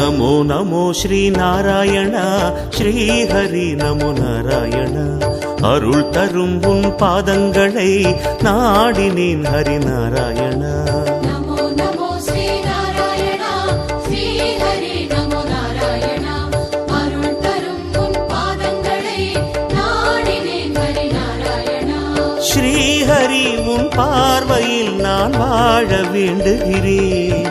நமோ நமோ ஸ்ரீ நாராயணா ஸ்ரீ ஹரி நமோ நாராயணா. அருள் தரும் உன் பாதங்களை நாடினேன் ஹரி நாராயணா. நமோ நமோ ஸ்ரீ நாராயணா ஸ்ரீ ஹரி நமோ நாராயணா. அருள் தரும் உன் பாதங்களை நாடினேன் ஹரி நாராயணா. ஸ்ரீ ஹரி உன் பார்வையில் நான் வாழ வேண்டுகிறேன்.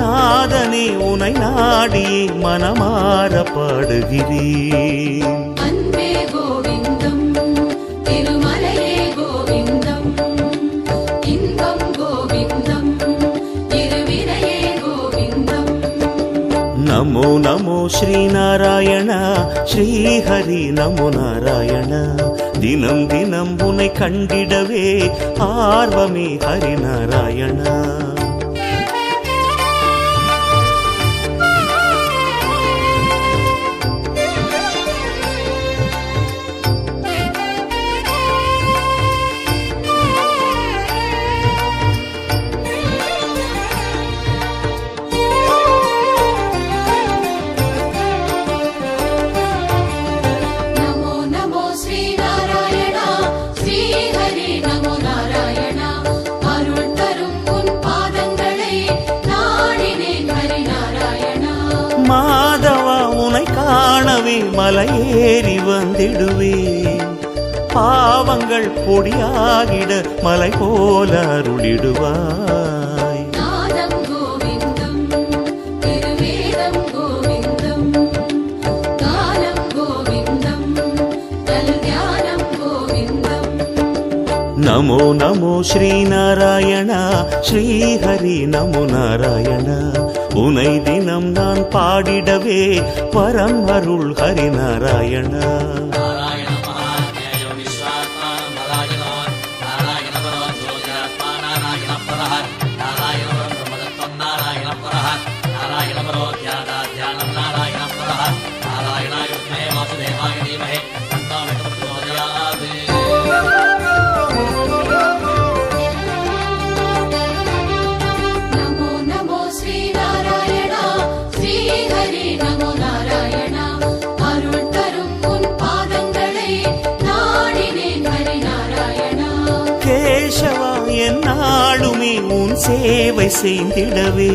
நாதனே உனை நாடி மனமாற பாடுகிறேன். அன்பே கோவிந்தம் திருமலையே கோவிந்தம். இன்பம் கோவிந்தம் இருவினையே கோவிந்தம். நமோ நமோ ஸ்ரீ நாராயணா ஸ்ரீ ஹரி நமோ நாராயணா. தினம் தினம் உன்னை கண்டிடவே ஆர்வமே ஹரி நாராயணா. மாதவா உனை காணவே மலையேறி வந்திடுவேன். பாவங்கள் பொடியாகிட மலை போல அருளிடுவாய். நாதம் கோவிந்தம் திருவேதம் கோவிந்தம். காலம் கோவிந்தம் கல்யாணம் கோவிந்தம். நமோ நமோ ஸ்ரீ நாராயணா ஸ்ரீ ஹரி நமோ நாராயணா. உனை தினம் நான் பாடிடவே பரம் அருள் ஹரி நாராயணா. கேசவா என்னாலுமே உன் சேவை செய்திடவே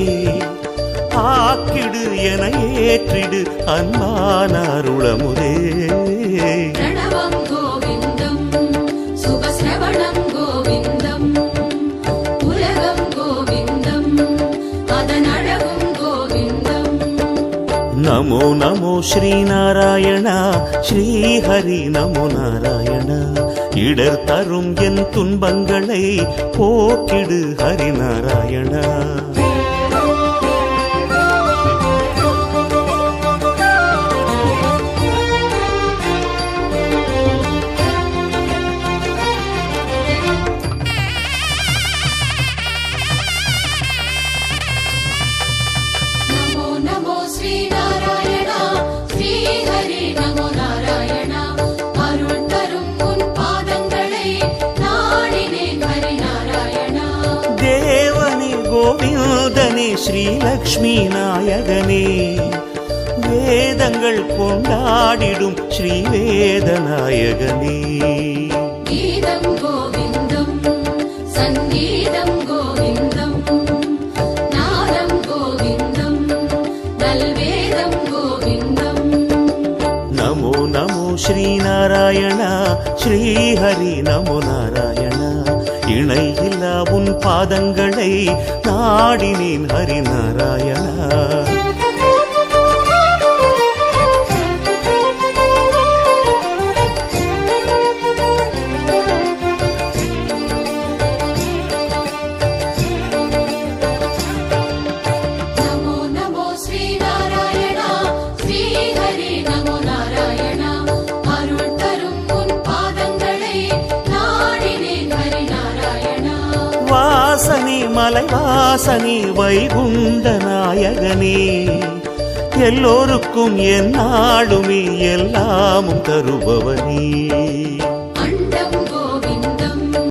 ஆக்கிடு என ஏற்றிடு அன்பான அருளமுதே. பிரணவம் கோவிந்தம் சுபஸ்ரவணம் கோவிந்தம். உலகம் கோவிந்தம் அதன் அழகும் கோவிந்தம். நமோ நமோ ஸ்ரீ நாராயணா ஸ்ரீ ஹரி நமோ நாராயணா. இடர் தரும் என் துன்பங்களை போக்கிடு ஹரி நாராயணா. நமோ நமோ ஸ்ரீ நாராயணா ஸ்ரீ ஹரி நமோ நாராயணா. அருள் தரும் உன் பாதங்களை நாடினேன் ஹரி நாராயணா. தேவனே கோவிந்தனே ஸ்ரீ லக்ஷ்மி நாயகனே. வேதங்கள் கொண்டாடிடும் ஸ்ரீ வேதநாயகனே. கீதம் கோவிந்தம் சங்கீதம் கோவிந்தம். நாதம் கோவிந்தம் நல்வேதம் கோவிந்தம். நமோ நமோ ஸ்ரீ நாராயணா ஸ்ரீ ஹரி நமோ நாராயணா. இணையில்லா உன் பாதங்களை நாடினேன் ஹரி நாராயணா. நமோ நமோ ஸ்ரீ நாராயணா ஸ்ரீ ஹரி நமோ நாராயணா. அருள் தரும் உன் பாதங்களை நாடினேன் ஹரி நாராயணா. வாசனே மலை வாசனே வைகுண்ட நாயகனே. எல்லோருக்கும் என் நாளுமே எல்லாமும் தருபவனே.